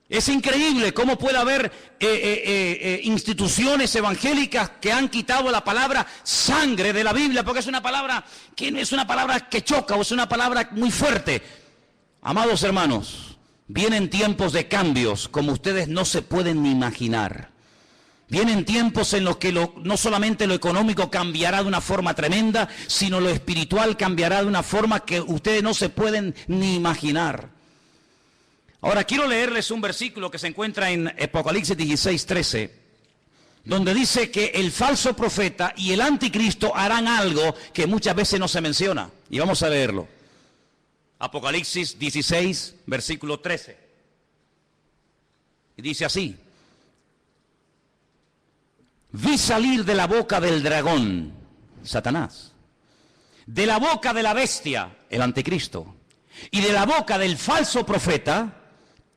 Es increíble cómo puede haber instituciones evangélicas que han quitado la palabra sangre de la Biblia, porque es una palabra que no es una palabra que choca o es una palabra muy fuerte. Amados hermanos, vienen tiempos de cambios como ustedes no se pueden ni imaginar. Vienen tiempos en los que no solamente lo económico cambiará de una forma tremenda, sino lo espiritual cambiará de una forma que ustedes no se pueden ni imaginar. Ahora quiero leerles un versículo que se encuentra en Apocalipsis 16:13, donde dice que el falso profeta y el anticristo harán algo que muchas veces no se menciona. Y vamos a leerlo. Apocalipsis 16, versículo 13. Y dice así: vi salir de la boca del dragón, Satanás, de la boca de la bestia, el anticristo, y de la boca del falso profeta,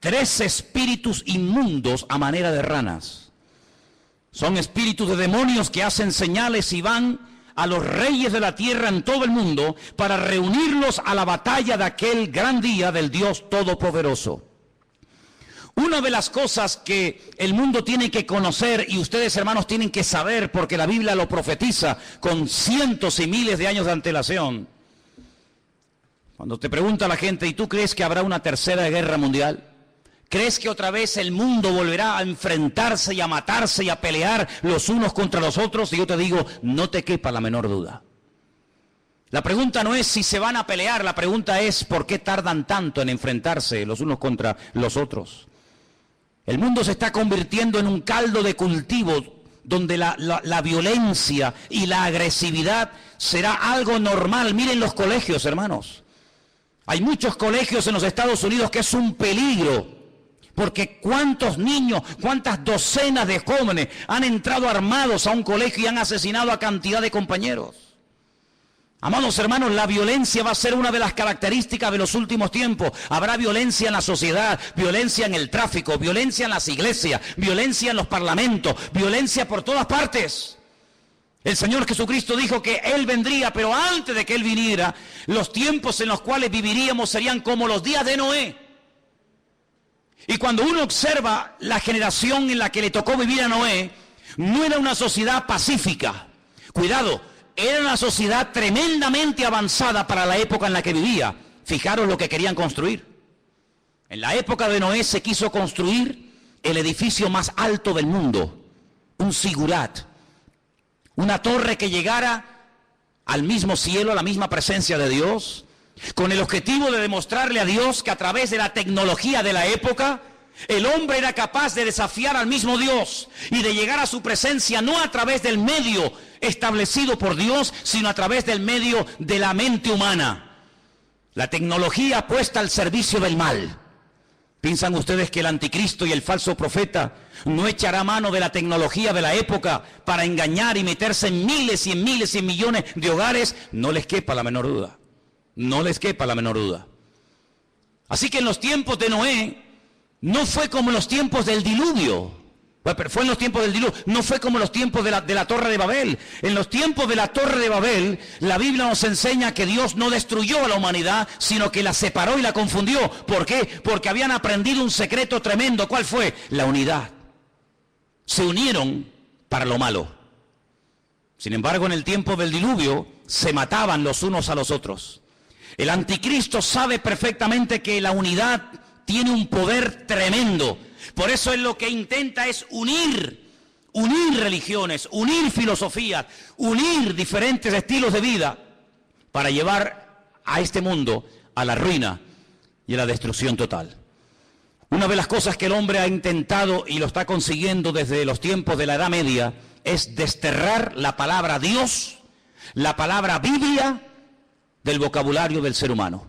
3 espíritus inmundos a manera de ranas. Son espíritus de demonios que hacen señales y van a los reyes de la tierra en todo el mundo para reunirlos a la batalla de aquel gran día del Dios Todopoderoso. Una de las cosas que el mundo tiene que conocer y ustedes, hermanos, tienen que saber, porque la Biblia lo profetiza con cientos y miles de años de antelación. Cuando te pregunta la gente, ¿y tú crees que habrá una tercera guerra mundial? ¿Crees que otra vez el mundo volverá a enfrentarse y a matarse y a pelear los unos contra los otros? Y yo te digo, no te quepa la menor duda. La pregunta no es si se van a pelear, la pregunta es ¿por qué tardan tanto en enfrentarse los unos contra los otros? El mundo se está convirtiendo en un caldo de cultivo donde la violencia y la agresividad será algo normal. Miren los colegios, hermanos. Hay muchos colegios en los Estados Unidos que es un peligro, porque cuántos niños, cuántas docenas de jóvenes han entrado armados a un colegio y han asesinado a cantidad de compañeros. Amados hermanos, la violencia va a ser una de las características de los últimos tiempos. Habrá violencia en la sociedad, violencia en el tráfico, violencia en las iglesias, violencia en los parlamentos, violencia por todas partes. El Señor Jesucristo dijo que Él vendría, pero antes de que Él viniera, los tiempos en los cuales viviríamos serían como los días de Noé. Y cuando uno observa la generación en la que le tocó vivir a Noé, no era una sociedad pacífica. Cuidado, era una sociedad tremendamente avanzada para la época en la que vivía. Fijaros lo que querían construir. En la época de Noé se quiso construir el edificio más alto del mundo, un zigurat, una torre que llegara al mismo cielo, a la misma presencia de Dios, con el objetivo de demostrarle a Dios que a través de la tecnología de la época, el hombre era capaz de desafiar al mismo Dios y de llegar a su presencia no a través del medio establecido por Dios, sino a través del medio de la mente humana. La tecnología puesta al servicio del mal. ¿Piensan ustedes que el anticristo y el falso profeta no echará mano de la tecnología de la época para engañar y meterse en miles y en miles y en millones de hogares? No les quepa la menor duda. No les quepa la menor duda. Así que en los tiempos de Noé, no fue como en los tiempos del diluvio. Bueno, pero fue en los tiempos del diluvio. No fue como en los tiempos de la Torre de Babel. En los tiempos de la Torre de Babel, la Biblia nos enseña que Dios no destruyó a la humanidad, sino que la separó y la confundió. ¿Por qué? Porque habían aprendido un secreto tremendo. ¿Cuál fue? La unidad. Se unieron para lo malo. Sin embargo, en el tiempo del diluvio, se mataban los unos a los otros. El anticristo sabe perfectamente que la unidad tiene un poder tremendo. Por eso él lo que intenta es unir religiones, unir filosofías, unir diferentes estilos de vida para llevar a este mundo a la ruina y a la destrucción total. Una de las cosas que el hombre ha intentado y lo está consiguiendo desde los tiempos de la Edad Media es desterrar la palabra Dios, la palabra Biblia, del vocabulario del ser humano.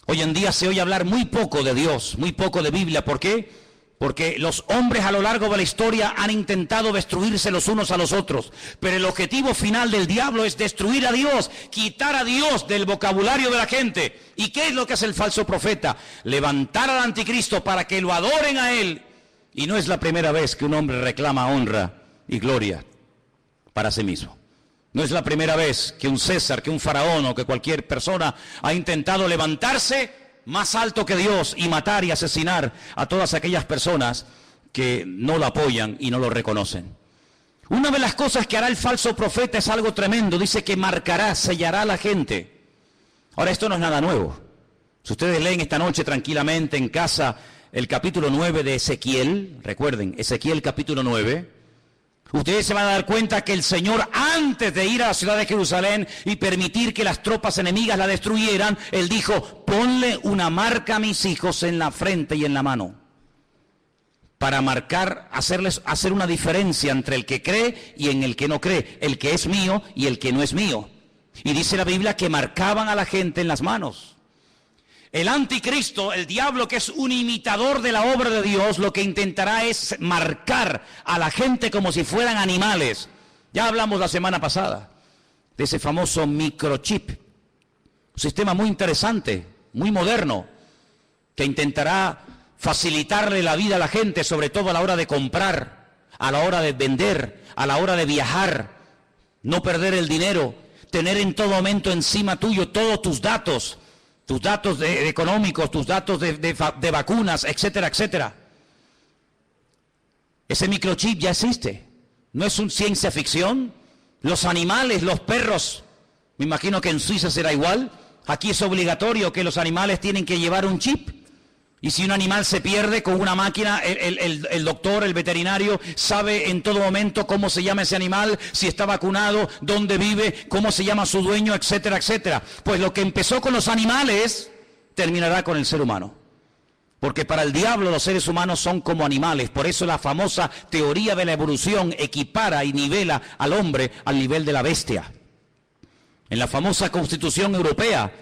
Hoy en día se oye hablar muy poco de Dios, muy poco de Biblia. ¿Por qué? Porque los hombres a lo largo de la historia han intentado destruirse los unos a los otros. Pero el objetivo final del diablo es destruir a Dios, quitar a Dios del vocabulario de la gente. ¿Y qué es lo que hace el falso profeta? Levantar al anticristo para que lo adoren a él. Y no es la primera vez que un hombre reclama honra y gloria para sí mismo. No es la primera vez que un César, que un faraón o que cualquier persona ha intentado levantarse más alto que Dios y matar y asesinar a todas aquellas personas que no lo apoyan y no lo reconocen. Una de las cosas que hará el falso profeta es algo tremendo. Dice que marcará, sellará a la gente. Ahora, esto no es nada nuevo. Si ustedes leen esta noche tranquilamente en casa el capítulo 9 de Ezequiel, recuerden, Ezequiel capítulo 9, ustedes se van a dar cuenta que el Señor, antes de ir a la ciudad de Jerusalén y permitir que las tropas enemigas la destruyeran, Él dijo: ponle una marca a mis hijos en la frente y en la mano. Para marcar, hacer una diferencia entre el que cree y en el que no cree, el que es mío y el que no es mío. Y dice la Biblia que marcaban a la gente en las manos. El anticristo, el diablo, que es un imitador de la obra de Dios, lo que intentará es marcar a la gente como si fueran animales. Ya hablamos la semana pasada de ese famoso microchip, un sistema muy interesante, muy moderno, que intentará facilitarle la vida a la gente, sobre todo a la hora de comprar, a la hora de vender, a la hora de viajar, no perder el dinero, tener en todo momento encima tuyo todos tus datos económicos, tus datos de vacunas, etcétera, etcétera. Ese microchip ya existe. No es una ciencia ficción. Los animales, los perros, me imagino que en Suiza será igual. Aquí es obligatorio que los animales tienen que llevar un chip. Y si un animal se pierde con una máquina, el doctor, el veterinario, sabe en todo momento cómo se llama ese animal, si está vacunado, dónde vive, cómo se llama su dueño, etcétera, etcétera. Pues lo que empezó con los animales, terminará con el ser humano. Porque para el diablo los seres humanos son como animales. Por eso la famosa teoría de la evolución equipara y nivela al hombre al nivel de la bestia. En la famosa Constitución Europea,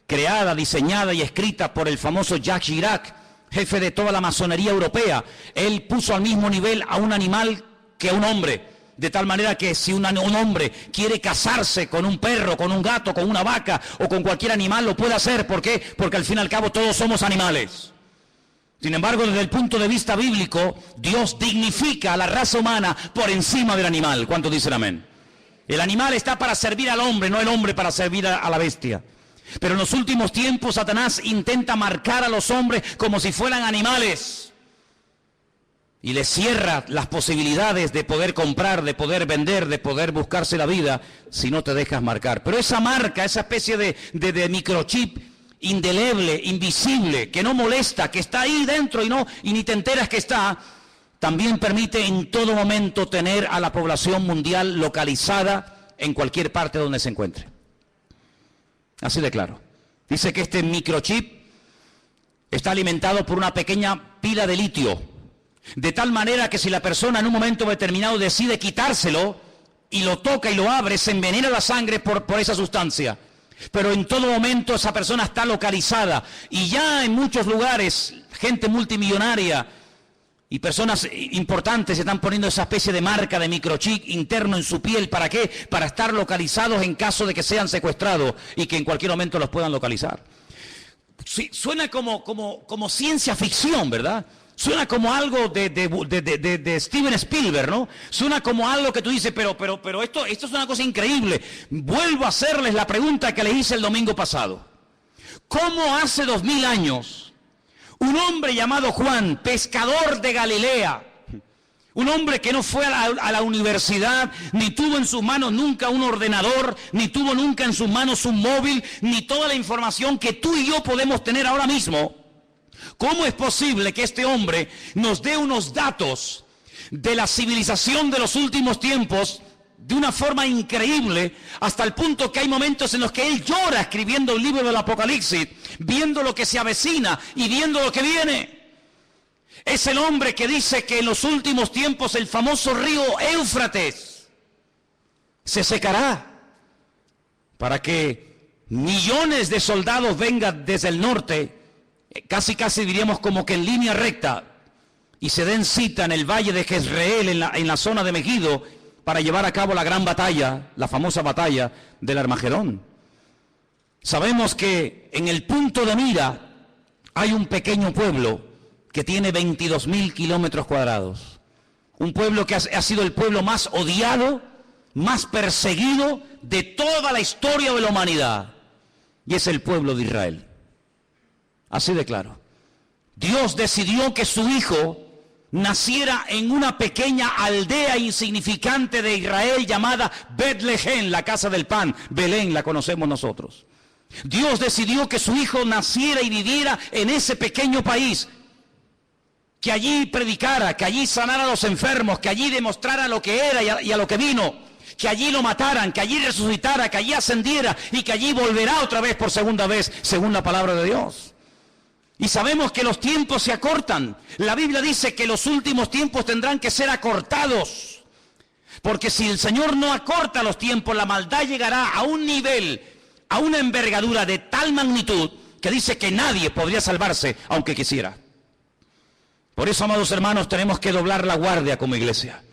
creada, diseñada y escrita por el famoso Jacques Chirac, jefe de toda la masonería europea, él puso al mismo nivel a un animal que a un hombre. De tal manera que si un hombre quiere casarse con un perro, con un gato, con una vaca o con cualquier animal, lo puede hacer. ¿Por qué? Porque al fin y al cabo todos somos animales. Sin embargo, desde el punto de vista bíblico, Dios dignifica a la raza humana por encima del animal. ¿Cuántos dicen amén? El animal está para servir al hombre, no el hombre para servir a la bestia. Pero en los últimos tiempos Satanás intenta marcar a los hombres como si fueran animales. Y les cierra las posibilidades de poder comprar, de poder vender, de poder buscarse la vida si no te dejas marcar. Pero esa marca, esa especie de microchip indeleble, invisible, que no molesta, que está ahí dentro y ni te enteras que está, también permite en todo momento tener a la población mundial localizada en cualquier parte donde se encuentre. Así de claro. Dice que este microchip está alimentado por una pequeña pila de litio, de tal manera que si la persona en un momento determinado decide quitárselo y lo toca y lo abre, se envenena la sangre por esa sustancia. Pero en todo momento esa persona está localizada y ya en muchos lugares gente multimillonaria y personas importantes se están poniendo esa especie de marca de microchip interno en su piel. ¿Para qué? Para estar localizados en caso de que sean secuestrados y que en cualquier momento los puedan localizar. Sí, suena como ciencia ficción, ¿verdad? Suena como algo de Steven Spielberg, ¿no? Suena como algo que tú dices, pero esto es una cosa increíble. Vuelvo a hacerles la pregunta que les hice el domingo pasado. ¿Cómo hace 2000 años un hombre llamado Juan, pescador de Galilea, un hombre que no fue a la universidad, ni tuvo en sus manos nunca un ordenador, ni tuvo nunca en sus manos un móvil, ni toda la información que tú y yo podemos tener ahora mismo? ¿Cómo es posible que este hombre nos dé unos datos de la civilización de los últimos tiempos de una forma increíble, hasta el punto que hay momentos en los que él llora escribiendo el libro del Apocalipsis, viendo lo que se avecina y viendo lo que viene? Es el hombre que dice que en los últimos tiempos el famoso río Éufrates se secará para que millones de soldados vengan desde el norte, casi diríamos como que en línea recta, y se den cita en el valle de Jezreel, en la zona de Megiddo, para llevar a cabo la gran batalla, la famosa batalla del Armagedón. Sabemos que en el punto de mira hay un pequeño pueblo que tiene 22.000 kilómetros cuadrados. Un pueblo que ha sido el pueblo más odiado, más perseguido de toda la historia de la humanidad. Y es el pueblo de Israel. Así de claro. Dios decidió que su hijo naciera en una pequeña aldea insignificante de Israel llamada Betlehem, la casa del pan. Belén la conocemos nosotros. Dios decidió que su hijo naciera y viviera en ese pequeño país, que allí predicara, que allí sanara a los enfermos, que allí demostrara lo que era y a lo que vino, que allí lo mataran, que allí resucitara, que allí ascendiera y que allí volverá otra vez por segunda vez, según la palabra de Dios. Y sabemos que los tiempos se acortan. La Biblia dice que los últimos tiempos tendrán que ser acortados, porque si el Señor no acorta los tiempos, la maldad llegará a un nivel, a una envergadura de tal magnitud que dice que nadie podría salvarse aunque quisiera. Por eso, amados hermanos, tenemos que doblar la guardia como iglesia.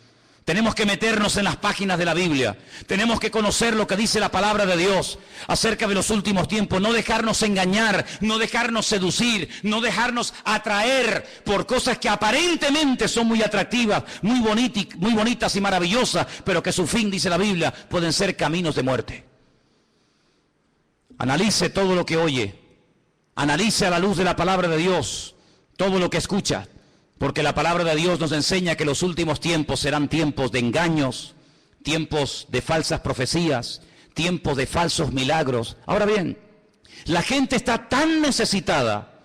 Tenemos que meternos en las páginas de la Biblia. Tenemos que conocer lo que dice la palabra de Dios acerca de los últimos tiempos. No dejarnos engañar, no dejarnos seducir, no dejarnos atraer por cosas que aparentemente son muy atractivas, muy bonitas y maravillosas, pero que su fin, dice la Biblia, pueden ser caminos de muerte. Analice todo lo que oye. Analice a la luz de la palabra de Dios todo lo que escucha. Porque la palabra de Dios nos enseña que los últimos tiempos serán tiempos de engaños, tiempos de falsas profecías, tiempos de falsos milagros. Ahora bien, la gente está tan necesitada,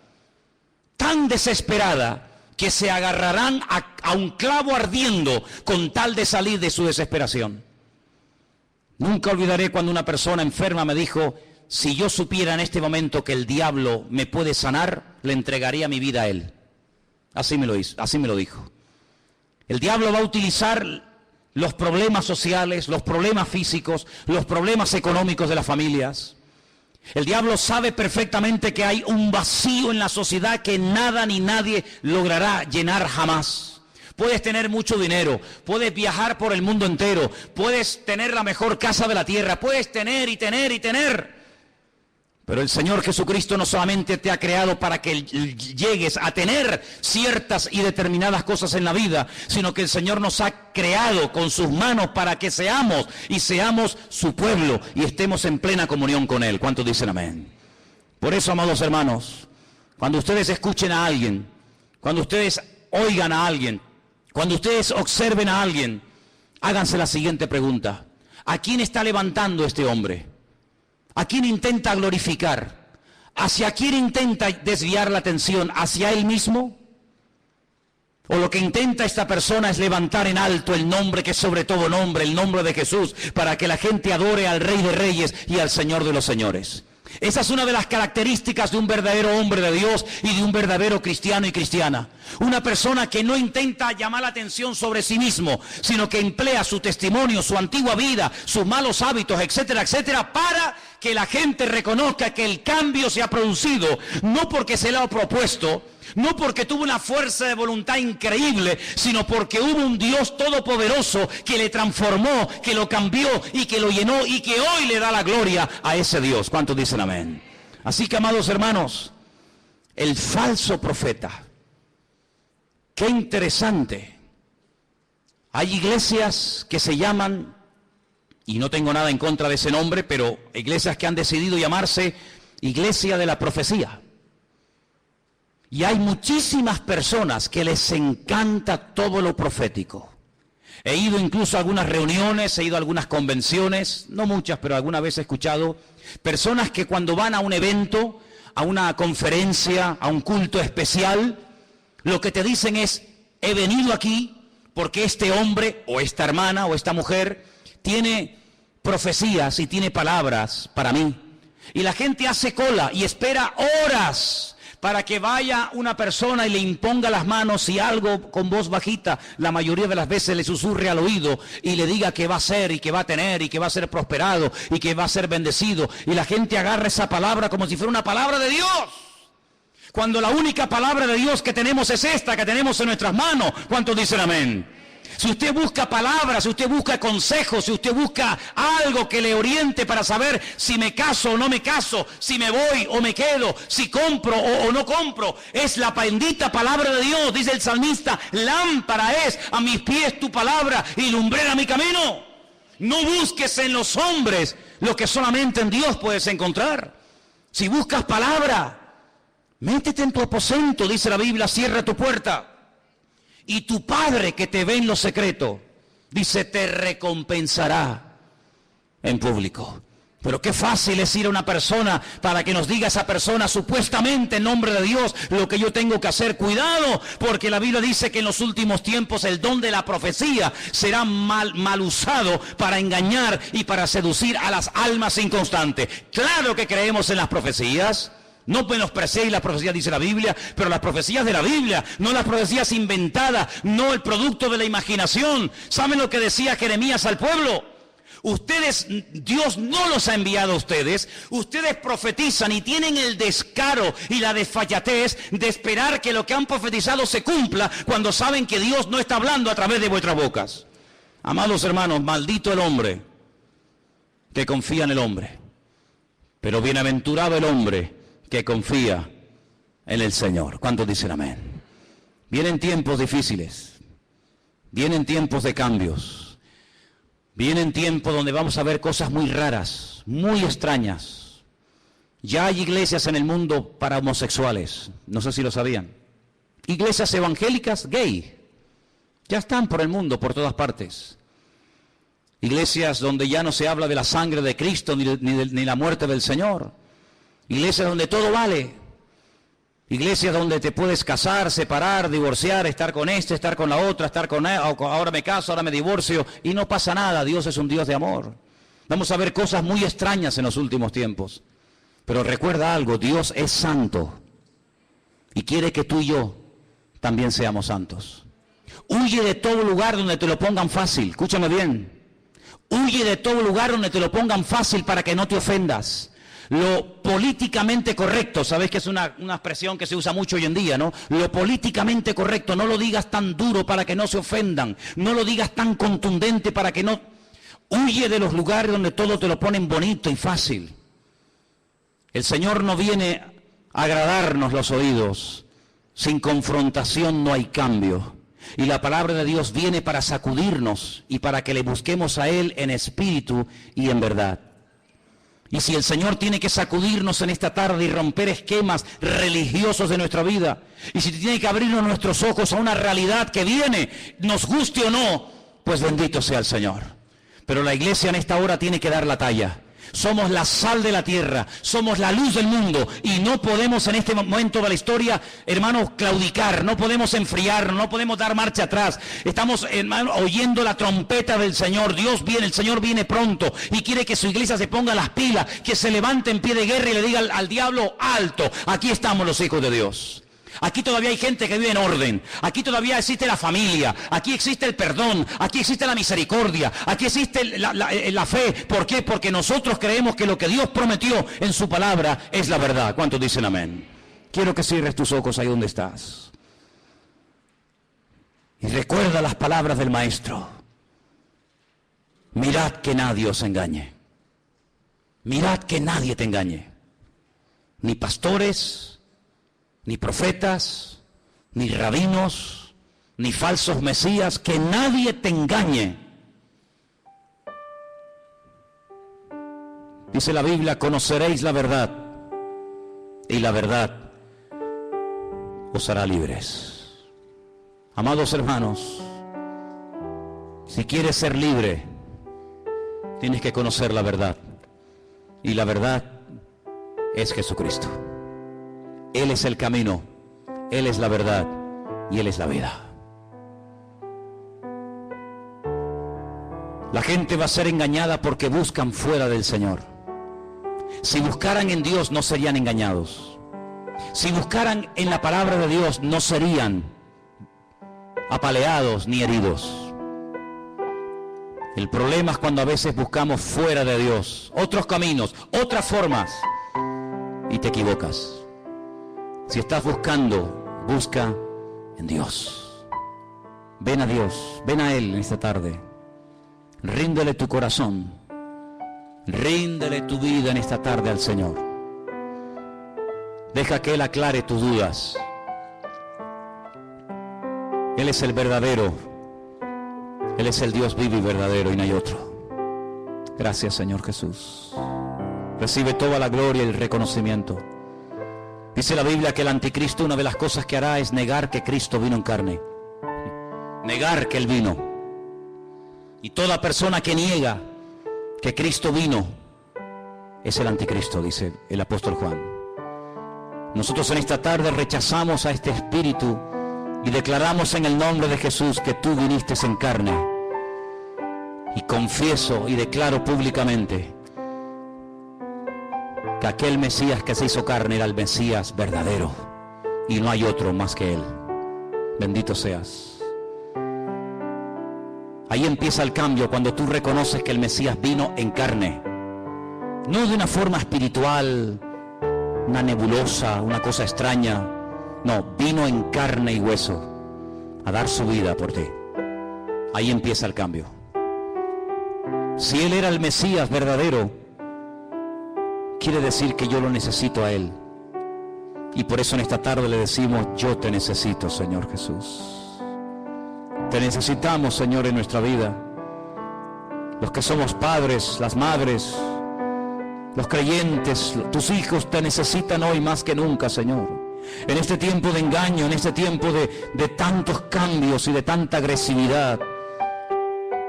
tan desesperada, que se agarrarán a un clavo ardiendo con tal de salir de su desesperación. Nunca olvidaré cuando una persona enferma me dijo: si yo supiera en este momento que el diablo me puede sanar, le entregaría mi vida a él. Así me lo dijo. El diablo va a utilizar los problemas sociales, los problemas físicos, los problemas económicos de las familias. El diablo sabe perfectamente que hay un vacío en la sociedad que nada ni nadie logrará llenar jamás. Puedes tener mucho dinero, puedes viajar por el mundo entero, puedes tener la mejor casa de la tierra, puedes tener y tener y tener. Pero el Señor Jesucristo no solamente te ha creado para que llegues a tener ciertas y determinadas cosas en la vida, sino que el Señor nos ha creado con sus manos para que seamos su pueblo y estemos en plena comunión con Él. ¿Cuántos dicen amén? Por eso, amados hermanos, cuando ustedes escuchen a alguien, cuando ustedes oigan a alguien, cuando ustedes observen a alguien, háganse la siguiente pregunta: ¿a quién está levantando este hombre? ¿A quién intenta glorificar? ¿Hacia quién intenta desviar la atención? ¿Hacia él mismo? ¿O lo que intenta esta persona es levantar en alto el nombre que es sobre todo nombre, el nombre de Jesús, para que la gente adore al Rey de Reyes y al Señor de los Señores? Esa es una de las características de un verdadero hombre de Dios y de un verdadero cristiano y cristiana. Una persona que no intenta llamar la atención sobre sí mismo, sino que emplea su testimonio, su antigua vida, sus malos hábitos, etcétera, etcétera, para que la gente reconozca que el cambio se ha producido, no porque se le ha propuesto, no porque tuvo una fuerza de voluntad increíble, sino porque hubo un Dios todopoderoso que le transformó, que lo cambió y que lo llenó y que hoy le da la gloria a ese Dios. ¿Cuántos dicen amén? Así que, amados hermanos, el falso profeta, qué interesante. Hay iglesias que se llaman, y no tengo nada en contra de ese nombre, pero iglesias que han decidido llamarse Iglesia de la Profecía. Y hay muchísimas personas que les encanta todo lo profético. He ido incluso a algunas reuniones, he ido a algunas convenciones, no muchas, pero alguna vez he escuchado personas que cuando van a un evento, a una conferencia, a un culto especial, lo que te dicen es: he venido aquí porque este hombre o esta hermana o esta mujer tiene profecías y tiene palabras para mí. Y la gente hace cola y espera horas para que vaya una persona y le imponga las manos y algo con voz bajita, la mayoría de las veces le susurre al oído y le diga que va a ser y que va a tener y que va a ser prosperado y que va a ser bendecido. Y la gente agarra esa palabra como si fuera una palabra de Dios, cuando la única palabra de Dios que tenemos es esta, que tenemos en nuestras manos. ¿Cuántos dicen amén? Si usted busca palabras, si usted busca consejos, si usted busca algo que le oriente para saber si me caso o no me caso, si me voy o me quedo, si compro o no compro, es la bendita palabra de Dios. Dice el salmista: lámpara es a mis pies tu palabra y lumbrera mi camino. No busques en los hombres lo que solamente en Dios puedes encontrar. Si buscas palabra, métete en tu aposento, dice la Biblia, cierra tu puerta. Y tu Padre que te ve en lo secreto, dice, te recompensará en público. Pero qué fácil es ir a una persona para que nos diga esa persona supuestamente en nombre de Dios lo que yo tengo que hacer. Cuidado, porque la Biblia dice que en los últimos tiempos el don de la profecía será mal usado para engañar y para seducir a las almas inconstantes. Claro que creemos en las profecías. No menospreciéis las profecías, dice la Biblia, pero las profecías de la Biblia, no las profecías inventadas, no el producto de la imaginación. ¿Saben lo que decía Jeremías al pueblo? Ustedes, Dios no los ha enviado a ustedes, ustedes profetizan y tienen el descaro y la desfachatez de esperar que lo que han profetizado se cumpla cuando saben que Dios no está hablando a través de vuestras bocas. Amados hermanos, maldito el hombre que confía en el hombre, pero bienaventurado el hombre que confía en el Señor. ¿Cuántos dicen amén? Vienen tiempos difíciles, vienen tiempos de cambios, vienen tiempos donde vamos a ver cosas muy raras, muy extrañas. Ya hay iglesias en el mundo para homosexuales, no sé si lo sabían. Iglesias evangélicas gay, ya están por el mundo, por todas partes. Iglesias donde ya no se habla de la sangre de Cristo ni la muerte del Señor. Iglesias donde todo vale. Iglesias donde te puedes casar, separar, divorciar, estar con este, estar con la otra, estar con él, ahora me caso, ahora me divorcio y no pasa nada. Dios es un Dios de amor. Vamos a ver cosas muy extrañas en los últimos tiempos. Pero recuerda algo, Dios es santo y quiere que tú y yo también seamos santos. Huye de todo lugar donde te lo pongan fácil, escúchame bien. Huye de todo lugar donde te lo pongan fácil para que no te ofendas. Lo políticamente correcto, sabes que es una expresión que se usa mucho hoy en día, ¿no? Lo políticamente correcto, no lo digas tan duro para que no se ofendan, no lo digas tan contundente para que no... Huye de los lugares donde todo te lo ponen bonito y fácil. El Señor no viene a agradarnos los oídos, sin confrontación no hay cambio. Y la palabra de Dios viene para sacudirnos y para que le busquemos a Él en espíritu y en verdad. Y si el Señor tiene que sacudirnos en esta tarde y romper esquemas religiosos de nuestra vida, y si tiene que abrirnos nuestros ojos a una realidad que viene, nos guste o no, pues bendito sea el Señor. Pero la iglesia en esta hora tiene que dar la talla. Somos la sal de la tierra, somos la luz del mundo y no podemos en este momento de la historia, hermanos, claudicar, no podemos enfriarnos, no podemos dar marcha atrás. Estamos, hermanos, oyendo la trompeta del Señor. Dios viene, el Señor viene pronto y quiere que su iglesia se ponga las pilas, que se levante en pie de guerra y le diga al diablo, alto, aquí estamos los hijos de Dios. Aquí todavía hay gente que vive en orden, aquí todavía existe la familia, aquí existe el perdón, aquí existe la misericordia, aquí existe la fe. ¿Por qué? Porque nosotros creemos que lo que Dios prometió en su palabra es la verdad. ¿Cuántos dicen amén? Quiero que cierres tus ojos ahí donde estás. Y recuerda las palabras del Maestro. Mirad que nadie os engañe. Mirad que nadie te engañe. Ni pastores, ni profetas, ni rabinos, ni falsos mesías, que nadie te engañe. Dice la Biblia, conoceréis la verdad, y la verdad os hará libres. Amados hermanos, si quieres ser libre, tienes que conocer la verdad, y la verdad es Jesucristo. Él es el camino, Él es la verdad y Él es la vida. La gente va a ser engañada porque buscan fuera del Señor. Si buscaran en Dios no serían engañados. Si buscaran en la palabra de Dios no serían apaleados ni heridos. El problema es cuando a veces buscamos fuera de Dios otros caminos, otras formas, y te equivocas. Si estás buscando, busca en Dios. Ven a Dios, ven a Él en esta tarde. Ríndele tu corazón. Ríndele tu vida en esta tarde al Señor. Deja que Él aclare tus dudas. Él es el verdadero. Él es el Dios vivo y verdadero y no hay otro. Gracias, Señor Jesús. Recibe toda la gloria y el reconocimiento. Dice la Biblia que el anticristo, una de las cosas que hará es negar que Cristo vino en carne. Negar que Él vino. Y toda persona que niega que Cristo vino es el anticristo, dice el apóstol Juan. Nosotros en esta tarde rechazamos a este espíritu y declaramos en el nombre de Jesús que tú viniste en carne. Y confieso y declaro públicamente que aquel Mesías que se hizo carne era el Mesías verdadero y no hay otro más que Él. Bendito seas. Ahí empieza el cambio cuando tú reconoces que el Mesías vino en carne, no de una forma espiritual, una nebulosa, una cosa extraña. No, vino en carne y hueso a dar su vida por ti. Ahí empieza el cambio. Si Él era el Mesías verdadero, quiere decir que yo lo necesito a Él. Y por eso en esta tarde le decimos, yo te necesito, Señor Jesús. Te necesitamos, Señor, en nuestra vida. Los que somos padres, las madres, los creyentes, tus hijos te necesitan hoy más que nunca, Señor. En este tiempo de engaño, en este tiempo de tantos cambios y de tanta agresividad,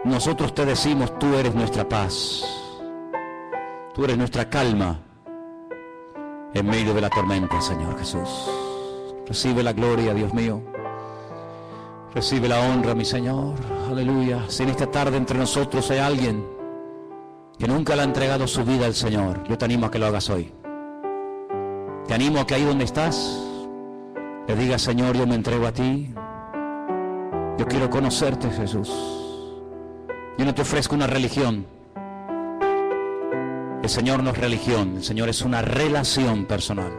nosotros te decimos, tú eres nuestra paz. Tú eres nuestra calma en medio de la tormenta, Señor Jesús. Recibe la gloria, Dios mío. Recibe la honra, mi Señor. Aleluya. Si en esta tarde entre nosotros hay alguien que nunca le ha entregado su vida al Señor, yo te animo a que lo hagas hoy. Te animo a que ahí donde estás, le digas: Señor, yo me entrego a ti. Yo quiero conocerte, Jesús. Yo no te ofrezco una religión. El Señor no es religión, el Señor es una relación personal.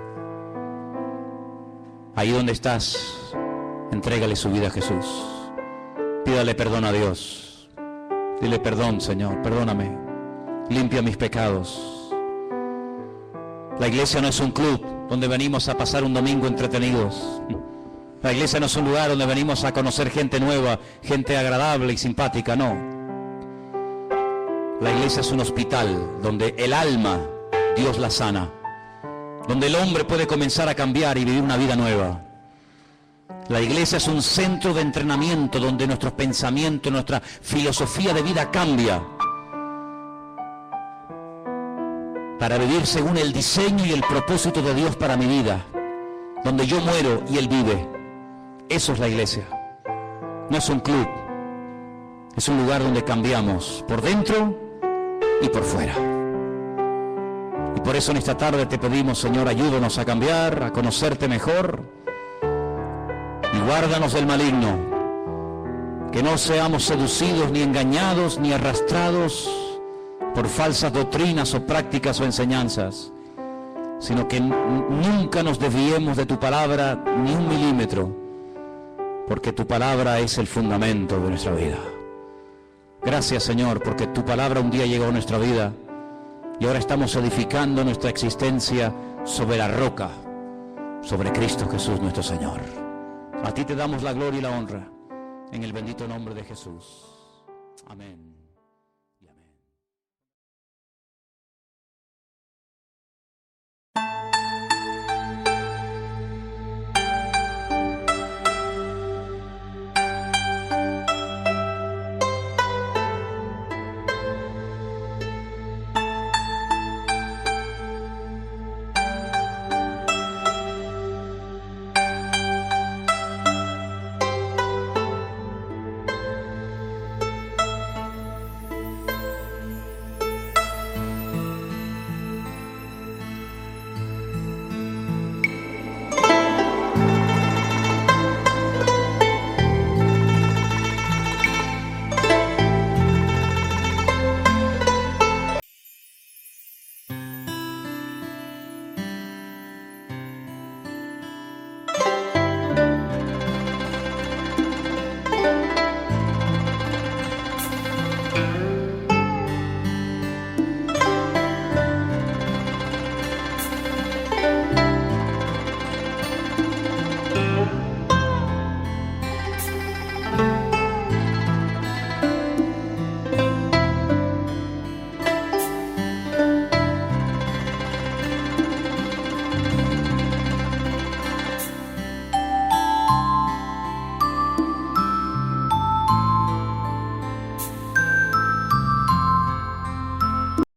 Ahí donde estás, entrégale su vida a Jesús. Pídale perdón a Dios. Dile: perdón, Señor, perdóname. Limpia mis pecados. La iglesia no es un club donde venimos a pasar un domingo entretenidos. La iglesia no es un lugar donde venimos a conocer gente nueva, gente agradable y simpática, no. La iglesia es un hospital donde el alma, Dios la sana, donde el hombre puede comenzar a cambiar y vivir una vida nueva. La iglesia es un centro de entrenamiento donde nuestros pensamientos, nuestra filosofía de vida cambia para vivir según el diseño y el propósito de Dios para mi vida, donde yo muero y Él vive. Eso es la iglesia. No es un club, es un lugar donde cambiamos por dentro y por fuera. Y por eso en esta tarde te pedimos: Señor, ayúdanos a cambiar, a conocerte mejor, y guárdanos del maligno, que no seamos seducidos, ni engañados, ni arrastrados por falsas doctrinas o prácticas o enseñanzas, sino que nunca nos desviemos de tu palabra ni un milímetro, porque tu palabra es el fundamento de nuestra vida. Gracias, Señor, porque tu palabra un día llegó a nuestra vida y ahora estamos edificando nuestra existencia sobre la roca, sobre Cristo Jesús nuestro Señor. A ti te damos la gloria y la honra, en el bendito nombre de Jesús. Amén.